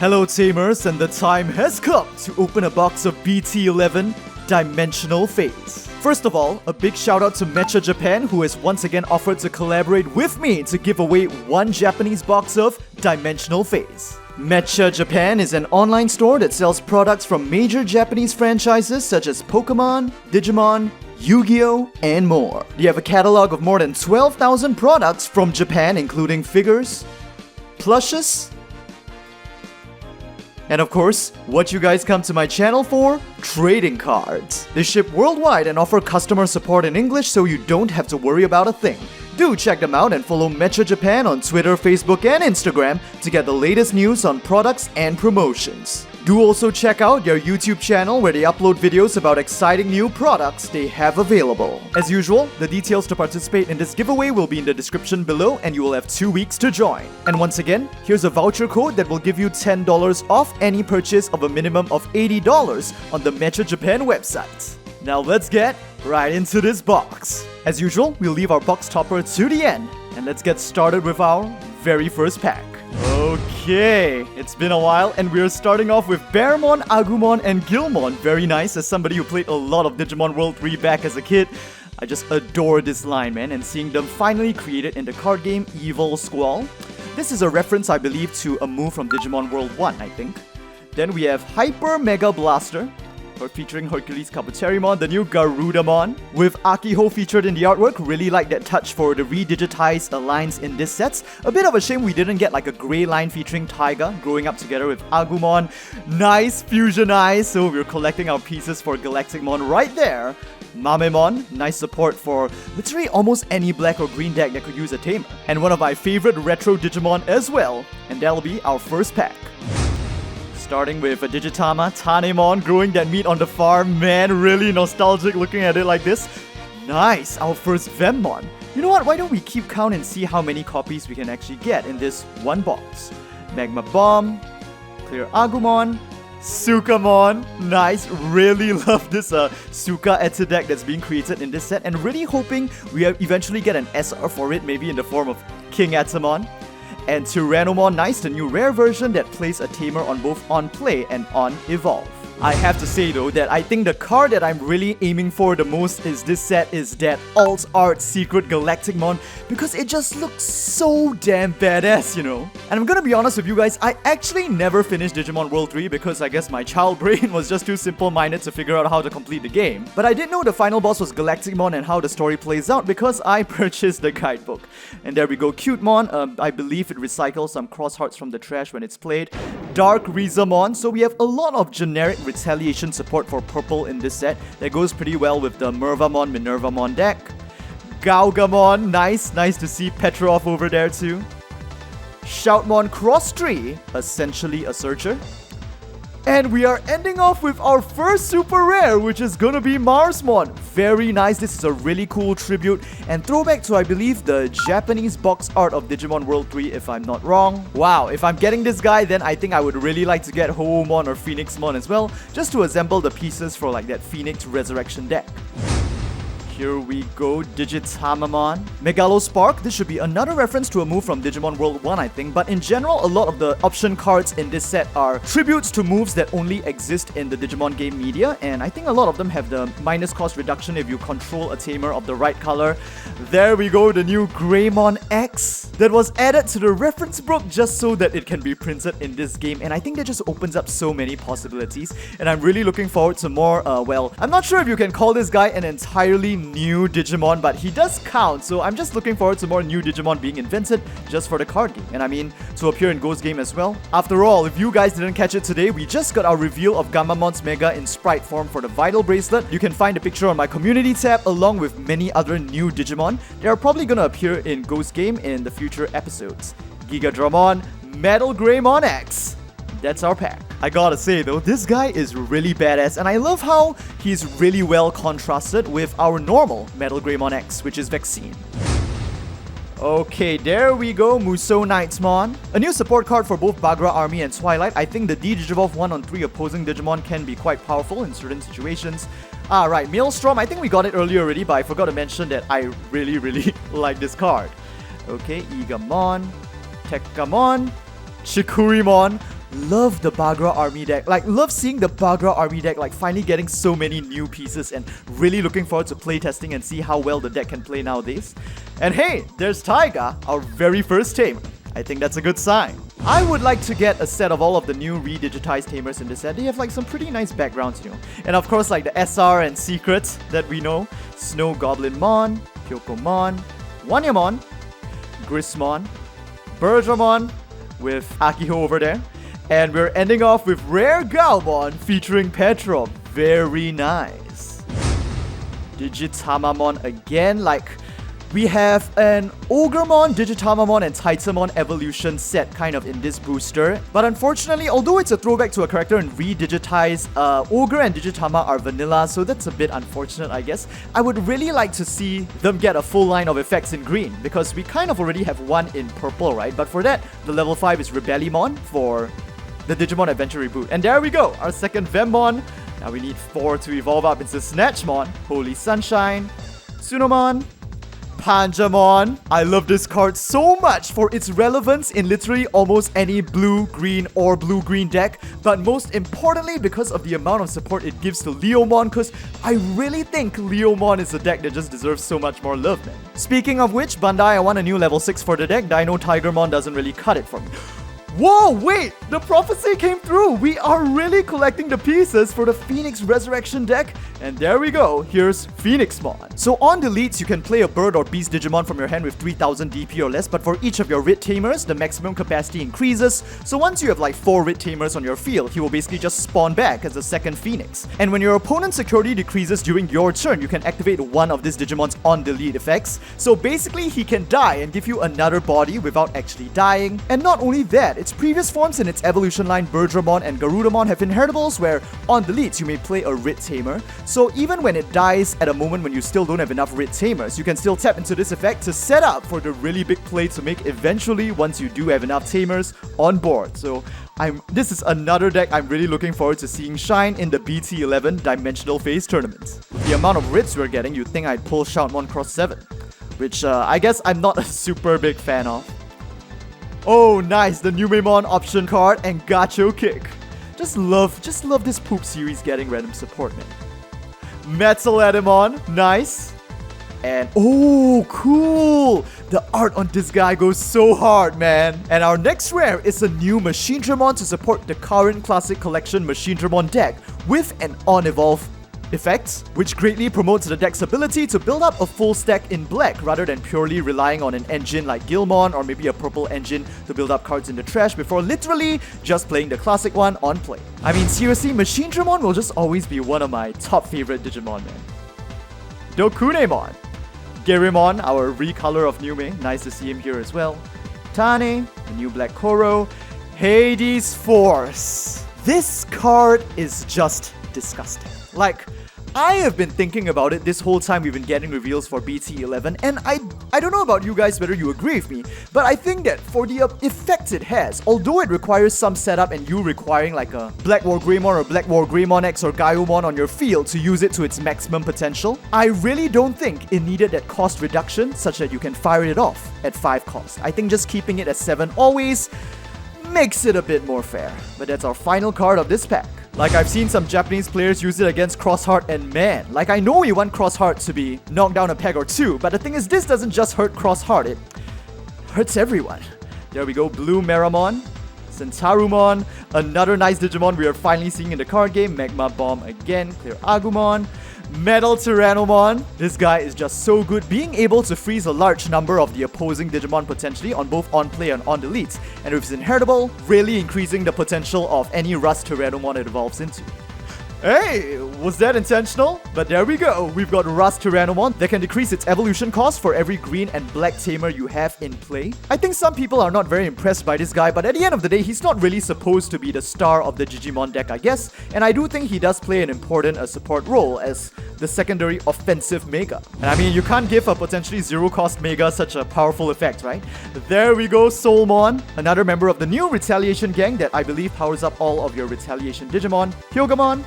Hello Tamers, and the time has come to open a box of BT-11 Dimensional Phase. First of all, a big shout out to Meccha Japan, who has once again offered to collaborate with me to give away one Japanese box of Dimensional Phase. Meccha Japan is an online store that sells products from major Japanese franchises such as Pokemon, Digimon, Yu-Gi-Oh, and more. They have a catalog of more than 12,000 products from Japan, including figures, plushes, and of course, what you guys come to my channel for? Trading cards. They ship worldwide and offer customer support in English, so you don't have to worry about a thing. Do check them out and follow Meccha Japan on Twitter, Facebook, and Instagram to get the latest news on products and promotions. Do also check out their YouTube channel where they upload videos about exciting new products they have available. As usual, the details to participate in this giveaway will be in the description below, and you will have 2 weeks to join. And once again, here's a voucher code that will give you $10 off any purchase of a minimum of $80 on the Meccha Japan website. Now let's get right into this box. As usual, we'll leave our box topper to the end, and let's get started with our very first pack. Okay, it's been a while, and we're starting off with Bearmon, Agumon, and Gilmon. Very nice. As somebody who played a lot of Digimon World Re back as a kid, I just adore this line, man, and seeing them finally created in the card game Evil Squall. This is a reference, I believe, to a move from Digimon World 1, I think. Then we have Hyper Mega Blaster, featuring Hercules Kabuterimon, the new Garudamon, with Akiho featured in the artwork. Really like that touch for the re-digitized lines in this set. A bit of a shame we didn't get like a grey line featuring Taiga growing up together with Agumon. Nice fusion eyes, so we're collecting our pieces for Galacticmon right there. Mamemon, nice support for literally almost any black or green deck that could use a Tamer. And one of my favorite retro Digimon as well, and that'll be our first pack. Starting with a Digitama, Tanemon growing that meat on the farm. Man, really nostalgic looking at it like this. Nice, our first Vemmon. You know what, why don't we keep count and see how many copies we can actually get in this one box. Magma Bomb, Clear Agumon, Sukamon. Nice, really love this Suka Etsu deck that's being created in this set, and really hoping we eventually get an SR for it, maybe in the form of King Atamon. And Tyrannomon, nice, the new rare version that plays a Tamer on both On Play and On Evolve. I have to say though that I think the card that I'm really aiming for the most is this set is that alt art secret Galacticmon, because it just looks so damn badass, you know. And I'm gonna be honest with you guys, I actually never finished Digimon World Re because I guess my child brain was just too simple-minded to figure out how to complete the game. But I did know the final boss was Galacticmon and how the story plays out because I purchased the guidebook. And there we go, Cutemon. I believe it recycles some cross hearts from the trash when it's played. Dark Rizamon, so we have a lot of generic retaliation support for purple in this set that goes pretty well with the Mervamon Minervamon deck. Gaogamon, nice to see Petrov over there too. Shoutmon Cross Tree, essentially a searcher. And we are ending off with our first super rare, which is gonna be Marsmon. Very nice, this is a really cool tribute and throwback to, I believe, the Japanese box art of Digimon World Re, if I'm not wrong. Wow, if I'm getting this guy, then I think I would really like to get Hoomon or Phoenixmon as well, just to assemble the pieces for like that Phoenix Resurrection deck. Here we go, Digitamamon. Megalospark, this should be another reference to a move from Digimon World 1, I think, but in general, a lot of the option cards in this set are tributes to moves that only exist in the Digimon game media, and I think a lot of them have the minus cost reduction if you control a Tamer of the right color. There we go, the new Greymon X that was added to the reference book just so that it can be printed in this game, and I think that just opens up so many possibilities, and I'm really looking forward to more, well, I'm not sure if you can call this guy an entirely new Digimon, but he does count, so I'm just looking forward to more new Digimon being invented just for the card game, and I mean, to appear in Ghost Game as well. After all, if you guys didn't catch it today, we just got our reveal of Gamamon's Mega in sprite form for the Vital Bracelet. You can find a picture on my community tab along with many other new Digimon. They are probably gonna appear in Ghost Game in the future episodes. Gigadramon, Metal Greymon X. That's our pack. I gotta say though, this guy is really badass, and I love how he's really well contrasted with our normal Metal Greymon X, which is Vaccine. Okay, there we go, Musou Knightsmon. A new support card for both Bagra Army and Twilight. I think the D-Digivolve 1-on-3 opposing Digimon can be quite powerful in certain situations. Right, Maelstrom, I think we got it earlier already, but I forgot to mention that I really like this card. Okay, Igamon, Tekkamon, Chikurimon. love the Bagra army deck. Like, love seeing the Bagra army deck like finally getting so many new pieces, and really looking forward to playtesting and see how well the deck can play nowadays. And hey, there's Taiga, our very first Tamer. I think that's a good sign. I would like to get a set of all of the new re-digitized Tamers in this set. They have like some pretty nice backgrounds, you know. And of course like the SR and secrets that we know. Snow Goblinmon, Kyokomon, Wanyamon, Grismon, Birdramon with Akiho over there. And we're ending off with Rare Gaomon featuring Petrov. Very nice. Digitamamon again, like we have an Ogremon, Digitamamon, and Taitamon evolution set kind of in this booster. But unfortunately, although it's a throwback to a character in re-digitized, Ogre and Digitama are vanilla, so that's a bit unfortunate, I guess. I would really like to see them get a full line of effects in green, because we kind of already have one in purple, right? But for that, the level 5 is Rebellimon for the Digimon Adventure Reboot. And there we go, our second Vemmon. Now we need 4 to evolve up into Snatchmon, Holy Sunshine, Tsunomon, Panjamon. I love this card so much for its relevance in literally almost any blue-green or blue-green deck, but most importantly because of the amount of support it gives to Leomon, because I really think Leomon is a deck that just deserves so much more love, man. Speaking of which, Bandai, I want a new level 6 for the deck. Dino Tigermon doesn't really cut it for me. Whoa, wait! The prophecy came through! We are really collecting the pieces for the Phoenix Resurrection deck. And there we go, here's Phoenixmon. So on deletes, you can play a bird or beast Digimon from your hand with 3000 DP or less, but for each of your Rit Tamers, the maximum capacity increases. So once you have like 4 Rit Tamers on your field, he will basically just spawn back as a second Phoenix. And when your opponent's security decreases during your turn, you can activate one of this Digimon's on delete effects. So basically, he can die and give you another body without actually dying. And not only that, its previous forms in its evolution line Birdramon and Garudamon have inheritables where on deletes you may play a Rit Tamer. So even when it dies at a moment when you still don't have enough Rit Tamers, you can still tap into this effect to set up for the really big play to make eventually once you do have enough Tamers on board. So this is another deck I'm really looking forward to seeing shine in the BT-11 Dimensional Phase tournaments. With the amount of Rits we're getting, you'd think I'd pull Shoutmon Cross 7, which I guess I'm not a super big fan of. Oh, nice, the Numemon option card and Gacho Kick. Just love this poop series getting random support, man. Mechanedramon, nice. And oh, cool! The art on this guy goes so hard, man. And our next rare is a new Machinedramon to support the current Classic Collection Machinedramon deck with an on-evolve effect, which greatly promotes the deck's ability to build up a full stack in black rather than purely relying on an engine like Gilmon or maybe a purple engine to build up cards in the trash before literally just playing the classic one on play. I mean, seriously, Machinedramon will just always be one of my top favorite Digimon, man. Dokunemon. Gerimon, our recolor of Nume, nice to see him here as well. Tane, the new Black Koro. Hades Force. This card is just disgusting. Like, I have been thinking about it this whole time we've been getting reveals for BT-11, and I don't know about you guys whether you agree with me, but I think that for the effects it has, although it requires some setup and you requiring like a BlackWarGreymon or BlackWarGreymon X or Gaiomon on your field to use it to its maximum potential, I really don't think it needed that cost reduction such that you can fire it off at 5 cost. I think just keeping it at 7 always makes it a bit more fair. But that's our final card of this pack. Like, I've seen some Japanese players use it against Crossheart, and man, like, I know we want Crossheart to be knocked down a peg or 2, but the thing is, this doesn't just hurt Crossheart, it hurts everyone. There we go, Blue Meramon, Centarumon, another nice Digimon we are finally seeing in the card game, Magma Bomb again, Clear Agumon, Metal Tyrannomon. This guy is just so good, being able to freeze a large number of the opposing Digimon potentially on both on play and on deletes, and with his inheritable, really increasing the potential of any RustTyrannomon it evolves into. Hey, was that intentional? But there we go, we've got RustTyrannomon that can decrease its evolution cost for every green and black tamer you have in play. I think some people are not very impressed by this guy, but at the end of the day, he's not really supposed to be the star of the Digimon deck, I guess, and I do think he does play an important support role as the secondary offensive Mega. And I mean, you can't give a potentially zero-cost Mega such a powerful effect, right? There we go, Soulmon, another member of the new Retaliation gang that I believe powers up all of your Retaliation Digimon. Hyogamon,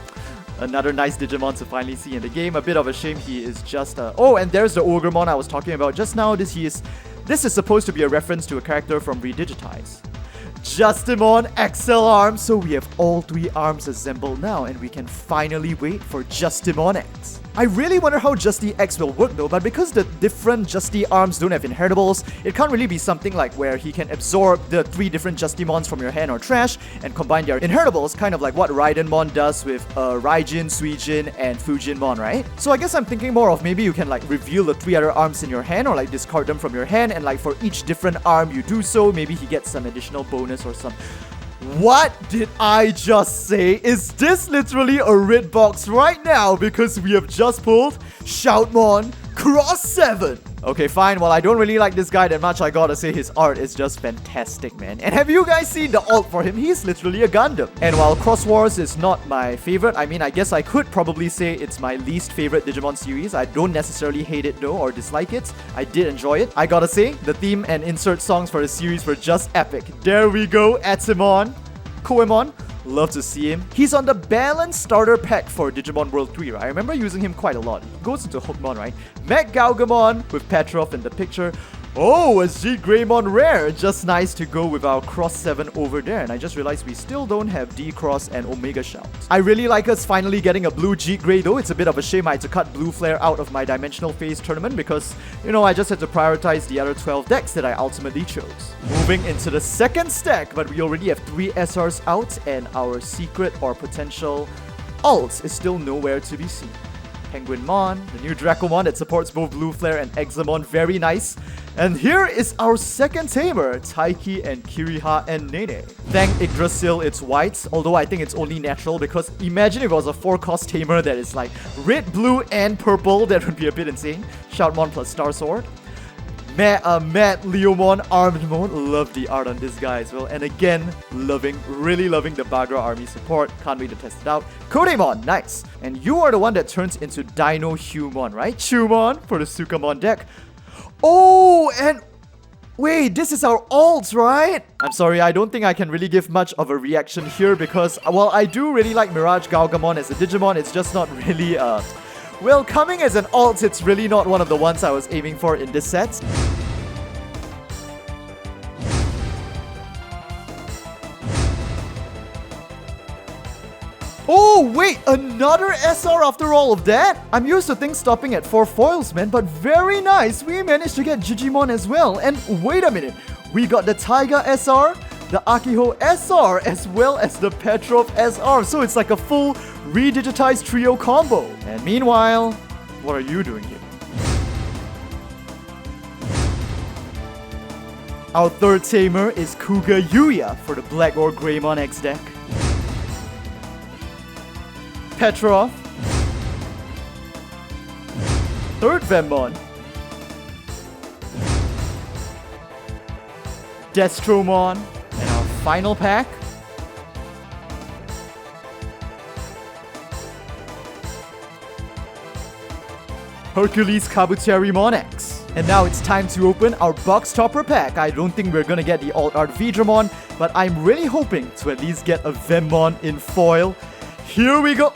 another nice Digimon to finally see in the game. A bit of a shame he is just oh, and there's the Ogremon I was talking about just now. This is supposed to be a reference to a character from Digitize. Justimon XL arms. So we have all 3 arms assembled now, and we can finally wait for Justimon X. I really wonder how Justy X will work though, but because the different Justy arms don't have inheritables, it can't really be something like where he can absorb the 3 different Justimons from your hand or trash and combine their inheritables, kind of like what Raidenmon does with Raijin, Suijin, and Fujinmon, right? So I guess I'm thinking more of maybe you can like reveal the 3 other arms in your hand or like discard them from your hand, and like for each different arm you do so, maybe he gets some additional bonus or some... What did I just say? Is this literally a red box right now because we have just pulled Shoutmon Cross 7? Okay, fine. Well, I don't really like this guy that much. I gotta say his art is just fantastic, man. And have you guys seen the alt for him? He's literally a Gundam. And while Xros Wars is not my favorite, I mean, I guess I could probably say it's my least favorite Digimon series. I don't necessarily hate it though or dislike it. I did enjoy it. I gotta say, the theme and insert songs for the series were just epic. There we go, Atimon, Koemon. Love to see him. He's on the balanced starter pack for Digimon World Re, right? I remember using him quite a lot. He goes into Hookmon, right? MecGaogamon with Petrov in the picture. Oh, a Greymon rare. Just nice to go with our Cross 7 over there. And I just realized we still don't have D-Cross and Omega Shout. I really like us finally getting a blue Grey though. It's a bit of a shame I had to cut Blue Flare out of my Dimensional Phase tournament because, you know, I just had to prioritize the other 12 decks that I ultimately chose. Moving into the second stack, but we already have 3 SRs out and our secret or potential alt is still nowhere to be seen. Penguinmon, the new Dracomon that supports both Blue Flare and Examon, very nice. And here is our second Tamer, Taiki and Kiriha and Nene. Thank Yggdrasil it's white, although I think it's only natural because imagine if it was a 4-cost Tamer that is like red, blue, and purple, that would be a bit insane. Shoutmon plus Star Sword. Matt Leomon armed mode. Love the art on this guy as well. And again, really loving the Bagra army support. Can't wait to test it out. Kodemon, nice. And you are the one that turns into Dino Humon, right? Chumon for the Sukamon deck. Oh, and wait, this is our alt, right? I'm sorry, I don't think I can really give much of a reaction here because, well, I do really like MirageGaogamon as a Digimon. It's just not really, well, coming as an alt, it's really not one of the ones I was aiming for in this set. Oh, wait, another SR after all of that? I'm used to things stopping at 4 foils, man, but very nice. We managed to get Jijimon as well. And wait a minute, we got the Taiga SR, the Akiho SR, as well as the Petrov SR. So it's like a full re-digitized trio combo. And meanwhile, what are you doing here? Our third Tamer is Kuga Yuuya for the BlackWarGreymon X deck. Petrov. Third Venmon. Destromon. And our final pack. Hercules Kabuterimon X. And now it's time to open our box topper pack. I don't think we're gonna get the Alt Art Vidramon, but I'm really hoping to at least get a Venmon in foil. Here we go.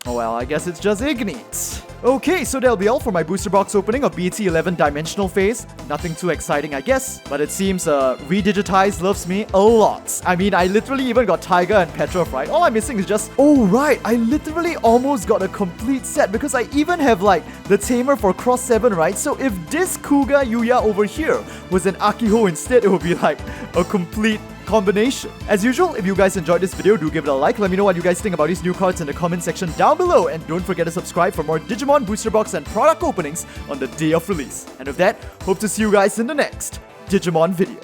Oh well, I guess it's just Ignite. Okay, so that'll be all for my booster box opening of BT-11 Dimensional Phase. Nothing too exciting, I guess. But it seems Re-Digitize loves me a lot. I mean, I literally even got Taiga and Petrov, right? All I'm missing is just... Oh, right. I literally almost got a complete set because I even have, like, the Tamer for Cross 7, right? So if this Kuga Yuuya over here was an Akiho instead, it would be, like, a complete combination. As usual, if you guys enjoyed this video, do give it a like. Let me know what you guys think about these new cards in the comment section down below. And don't forget to subscribe for more Digimon booster box and product openings on the day of release. And with that, hope to see you guys in the next Digimon video.